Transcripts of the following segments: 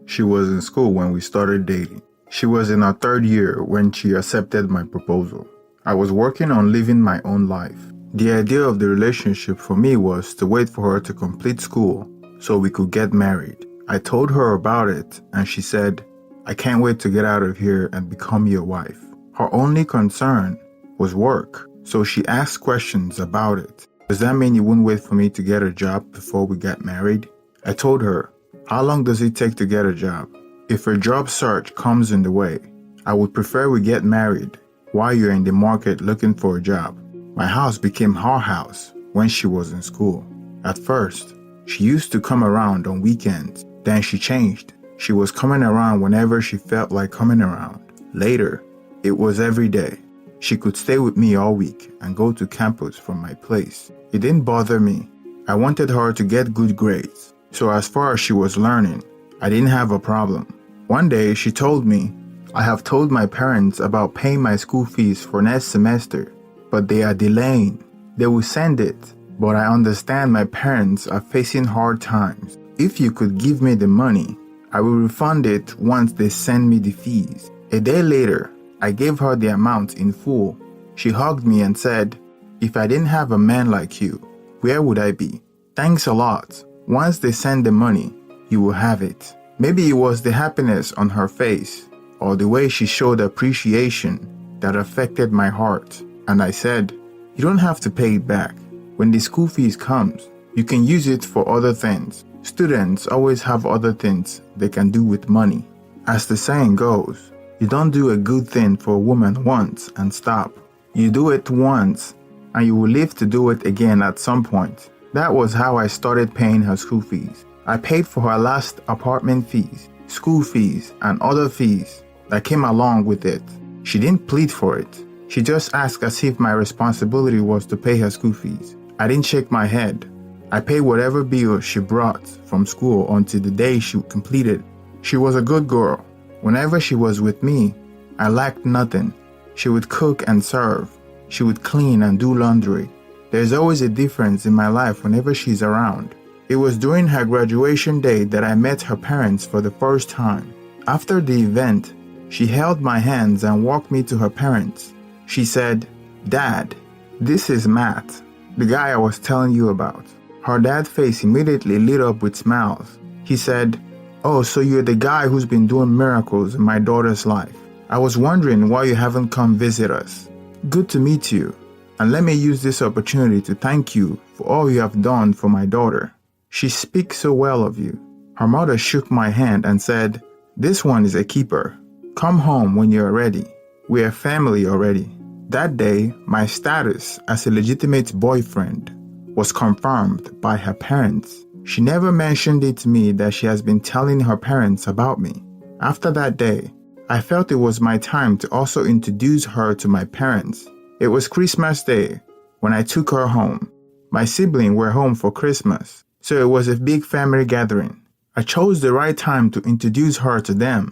She was in school when we started dating. She was in her third year when she accepted my proposal. I was working on living my own life. The idea of the relationship for me was to wait for her to complete school so we could get married. I told her about it and she said, "I can't wait to get out of here and become your wife." Her only concern was work, so she asked questions about it. "Does that mean you wouldn't wait for me to get a job before we got married?" I told her, "How long does it take to get a job? If a job search comes in the way, I would prefer we get married while you're in the market looking for a job." My house became her house when she was in school. At first, she used to come around on weekends. Then she changed. She was coming around whenever she felt like coming around. Later, it was every day. She could stay with me all week and go to campus from my place. It didn't bother me. I wanted her to get good grades. So as far as she was learning, I didn't have a problem. One day she told me, "I have told my parents about paying my school fees for next semester, but they are delaying. They will send it, but I understand my parents are facing hard times. If you could give me the money, I will refund it once they send me the fees." A day later, I gave her the amount in full. She hugged me and said, "If I didn't have a man like you, where would I be? Thanks a lot. Once they send the money, you will have it." Maybe it was the happiness on her face or the way she showed appreciation that affected my heart. And I said, "You don't have to pay it back. When the school fees comes, you can use it for other things. Students always have other things they can do with money. As the saying goes, you don't do a good thing for a woman once and stop. You do it once and you will live to do it again at some point." That was how I started paying her school fees. I paid for her last apartment fees, school fees, and other fees that came along with it. She didn't plead for it. She just asked as if my responsibility was to pay her school fees. I didn't shake my head. I paid whatever bill she brought from school until the day she completed. She was a good girl. Whenever she was with me, I lacked nothing. She would cook and serve. She would clean and do laundry. There's always a difference in my life whenever she's around. It was during her graduation day that I met her parents for the first time. After the event, she held my hands and walked me to her parents. She said, "Dad, this is Matt, the guy I was telling you about." Her dad's face immediately lit up with smiles. He said, "Oh, so you're the guy who's been doing miracles in my daughter's life. I was wondering why you haven't come visit us. Good to meet you, and let me use this opportunity to thank you for all you have done for my daughter. She speaks so well of you." Her mother shook my hand and said, "This one is a keeper. Come home when you're ready. We're family already." That day, my status as a legitimate boyfriend was confirmed by her parents. She never mentioned it to me that she has been telling her parents about me. After that day, I felt it was my time to also introduce her to my parents. It was Christmas Day when I took her home. My siblings were home for Christmas, so it was a big family gathering. I chose the right time to introduce her to them,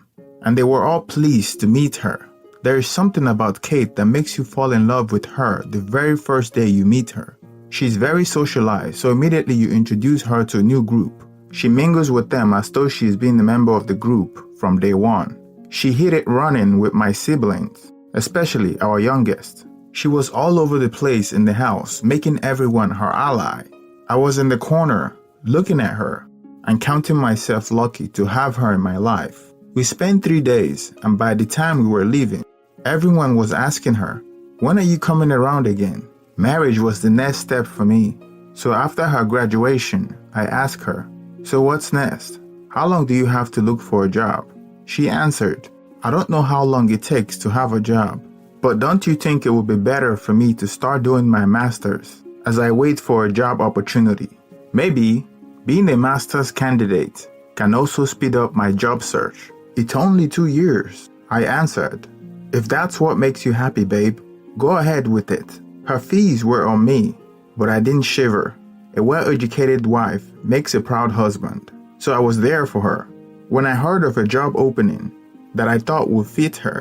and they were all pleased to meet her. There is something about Kate that makes you fall in love with her the very first day you meet her. She's very socialized, so immediately you introduce her to a new group. She mingles with them as though she's been a member of the group from day one. She hit it running with my siblings, especially our youngest. She was all over the place in the house, making everyone her ally. I was in the corner, looking at her, and counting myself lucky to have her in my life. We spent 3 days, and by the time we were leaving, everyone was asking her, "When are you coming around again?" Marriage was the next step for me. So after her graduation, I asked her, "So what's next? How long do you have to look for a job?" She answered, "I don't know how long it takes to have a job, but don't you think it would be better for me to start doing my master's as I wait for a job opportunity? Maybe being a master's candidate can also speed up my job search." "It's only 2 years," I answered. "If that's what makes you happy, babe, go ahead with it." Her fees were on me, but I didn't shiver. A well-educated wife makes a proud husband, so I was there for her. When I heard of a job opening that I thought would fit her,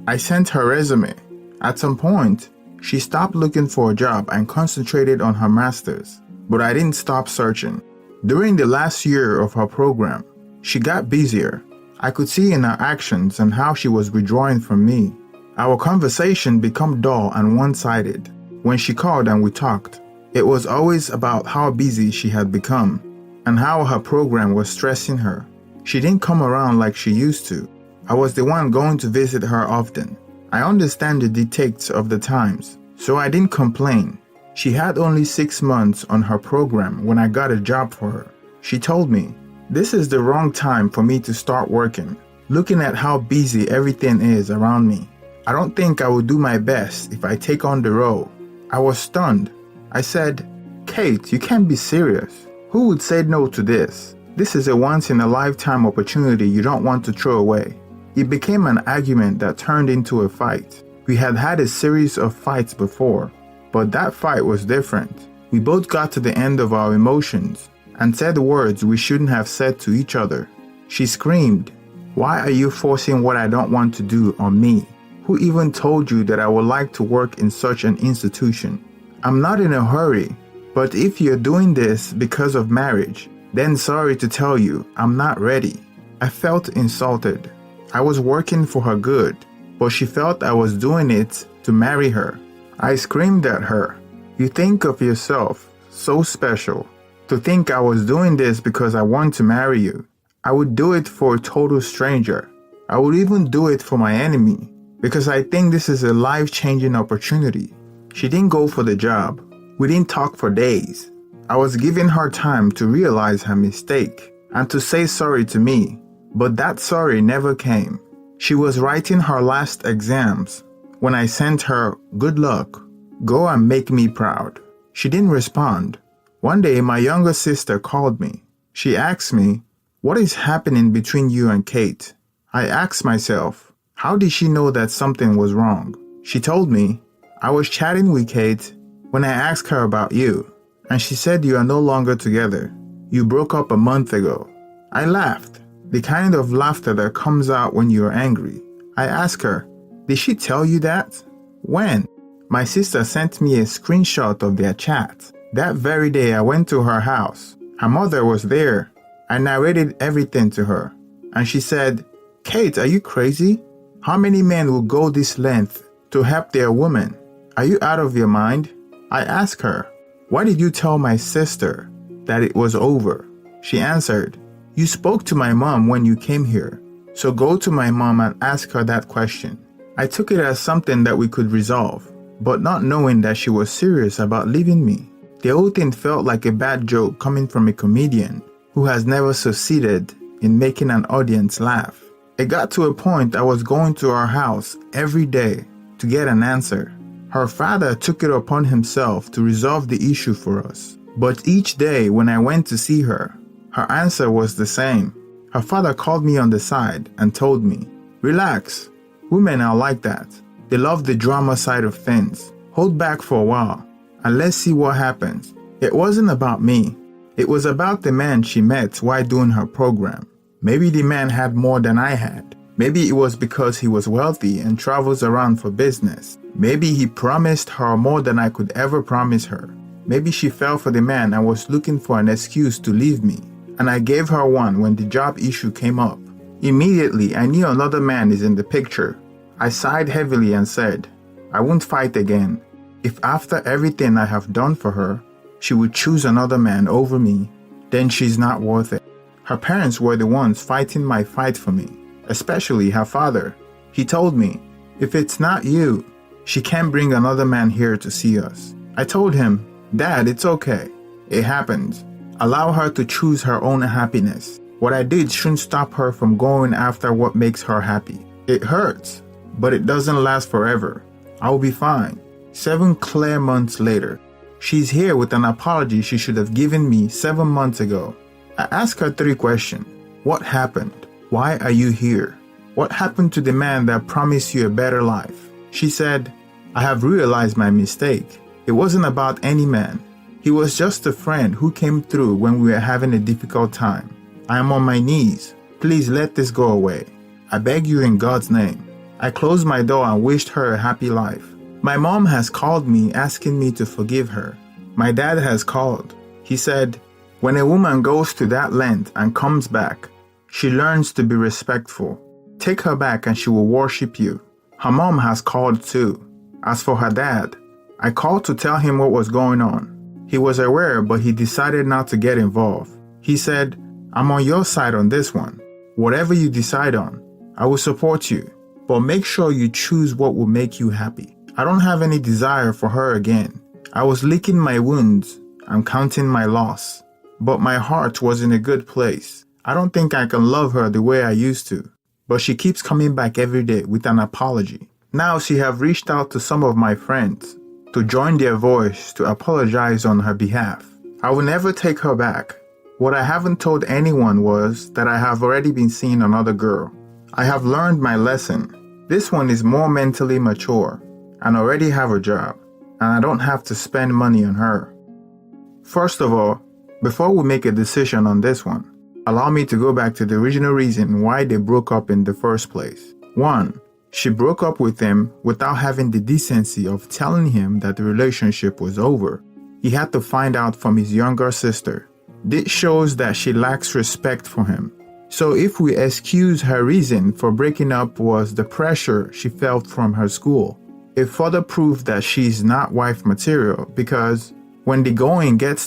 I sent her resume. At some point, she stopped looking for a job and concentrated on her master's, but I didn't stop searching. During the last year of her program, she got busier I could see in her actions and how she was withdrawing from me. Our conversation became dull and one-sided. When she called and we talked, it was always about how busy she had become and how her program was stressing her. She didn't come around like she used to. I was the one going to visit her often. I understand the dictates of the times, so I didn't complain. She had only 6 months on her program when I got a job for her. She told me, "This is the wrong time for me to start working, looking at how busy everything is around me. I don't think I will do my best if I take on the role." I was stunned. I said, "Kate, you can't be serious. Who would say no to this? This is a once-in-a-lifetime opportunity you don't want to throw away." It became an argument that turned into a fight. We had had a series of fights before, but that fight was different. We both got to the end of our emotions and said words we shouldn't have said to each other. She screamed, "Why are you forcing what I don't want to do on me? Who even told you that I would like to work in such an institution? I'm not in a hurry, but if you're doing this because of marriage, then sorry to tell you, I'm not ready." I felt insulted. I was working for her good, but she felt I was doing it to marry her. I screamed at her, "You think of yourself so special to think I was doing this because I want to marry you. I would do it for a total stranger. I would even do it for my enemy because I think this is a life-changing opportunity." She didn't go for the job. We didn't talk for days. I was giving her time to realize her mistake and to say sorry to me, but that sorry never came. She was writing her last exams when I sent her, "Good luck. Go and make me proud." She didn't respond. One day, my younger sister called me. She asked me, "What is happening between you and Kate?" I asked myself, how did she know that something was wrong? She told me, "I was chatting with Kate when I asked her about you, and she said you are no longer together. You broke up a month ago." I laughed, the kind of laughter that comes out when you are angry. I asked her, "Did she tell you that? When?" My sister sent me a screenshot of their chat. That very day I went to her house. Her mother was there. I narrated everything to her, and she said, "Kate, are you crazy? How many men will go this length to help their woman? Are you out of your mind?" I asked her, "Why did you tell my sister that it was over?" She answered, "You spoke to my mom when you came here, so go to my mom and ask her that question." I took it as something that we could resolve, but not knowing that she was serious about leaving me. The whole thing felt like a bad joke coming from a comedian who has never succeeded in making an audience laugh. It got to a point I was going to her house every day to get an answer. Her father took it upon himself to resolve the issue for us, but each day when I went to see her, her answer was the same. Her father called me on the side and told me, "Relax. Women are like that. They love the drama side of things. Hold back for a while, and let's see what happens." It wasn't about me. It was about the man she met while doing her program. Maybe the man had more than I had. Maybe it was because he was wealthy and travels around for business. Maybe he promised her more than I could ever promise her. Maybe she fell for the man and was looking for an excuse to leave me, and I gave her one when the job issue came up. Immediately, I knew another man is in the picture. I sighed heavily and said, "I won't fight again. If after everything I have done for her, she would choose another man over me, then she's not worth it." Her parents were the ones fighting my fight for me, especially her father. He told me, "If it's not you, she can't bring another man here to see us." I told him, "Dad, it's okay. It happens. Allow her to choose her own happiness. What I did shouldn't stop her from going after what makes her happy. It hurts, but it doesn't last forever. I'll be fine." 7 clear months later, she's here with an apology she should have given me 7 months ago. I asked her 3 questions. What happened? Why are you here? What happened to the man that promised you a better life? She said, "I have realized my mistake. It wasn't about any man. He was just a friend who came through when we were having a difficult time. I am on my knees. Please let this go away. I beg you in God's name." I closed my door and wished her a happy life. My mom has called me asking me to forgive her. My dad has called. He said, "When a woman goes to that length and comes back, She learns to be respectful. Take her back and she will worship you. Her mom has called too. As for her dad, I called to tell him what was going on. He was aware, but he decided not to get involved. He said, I'm on your side on this one. Whatever you decide on, I will support you. But make sure you choose what will make you happy. I don't have any desire for her again. I was licking my wounds and counting my loss. But my heart was in a good place. I don't think I can love her the way I used to. But she keeps coming back every day with an apology. Now she have reached out to some of my friends to join their voice to apologize on her behalf. I will never take her back. What I haven't told anyone was that I have already been seeing another girl. I have learned my lesson. This one is more mentally mature and already have a job, and I don't have to spend money on her. First of all, before we make a decision on this one, allow me to go back to the original reason why they broke up in the first place. 1. She broke up with him without having the decency of telling him that the relationship was over. He had to find out from his younger sister. This shows that she lacks respect for him. So if we excuse her reason for breaking up was the pressure she felt from her school, it further proof that she's not wife material because when the goings get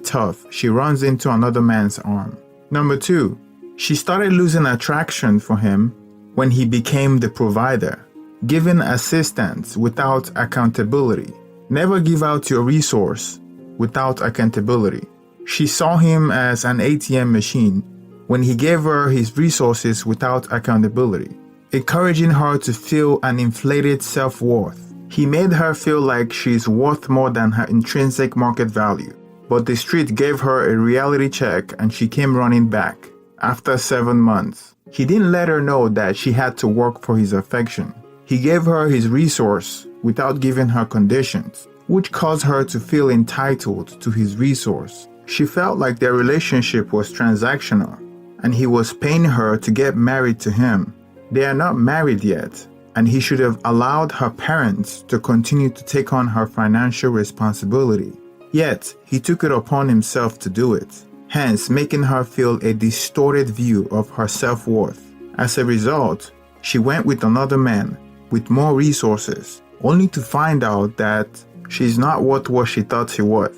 tough, she runs into another man's arm. Number 2, she started losing attraction for him when he became the provider, giving assistance without accountability. Never give out your resource without accountability. She saw him as an ATM machine when he gave her his resources without accountability, encouraging her to feel an inflated self-worth. He made her feel like she's worth more than her intrinsic market value. But the street gave her a reality check and she came running back. After 7 months, he didn't let her know that she had to work for his affection. He gave her his resource without giving her conditions, which caused her to feel entitled to his resource. She felt like their relationship was transactional, and he was paying her to get married to him. They are not married yet, and he should have allowed her parents to continue to take on her financial responsibility. Yet, he took it upon himself to do it, hence making her feel a distorted view of her self-worth. As a result, she went with another man with more resources, only to find out that she's not worth what she thought she was.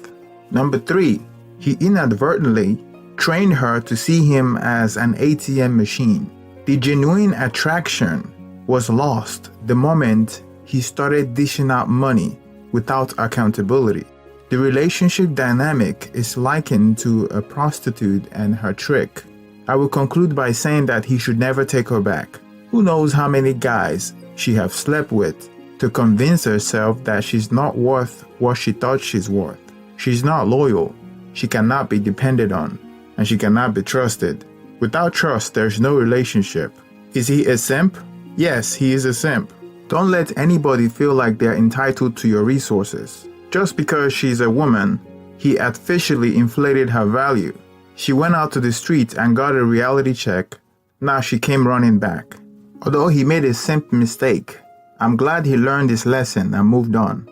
Number 3, he inadvertently trained her to see him as an ATM machine. The genuine attraction was lost the moment he started dishing out money without accountability. The relationship dynamic is likened to a prostitute and her trick. I will conclude by saying that he should never take her back. Who knows how many guys she have slept with to convince herself that she's not worth what she thought she's worth. She's not loyal, she cannot be depended on, and she cannot be trusted. Without trust, there's no relationship. Is he a simp? Yes, he is a simp. Don't let anybody feel like they're entitled to your resources. Just because she's a woman, he artificially inflated her value. She went out to the street and got a reality check. Now she came running back. Although he made a simp mistake, I'm glad he learned his lesson and moved on.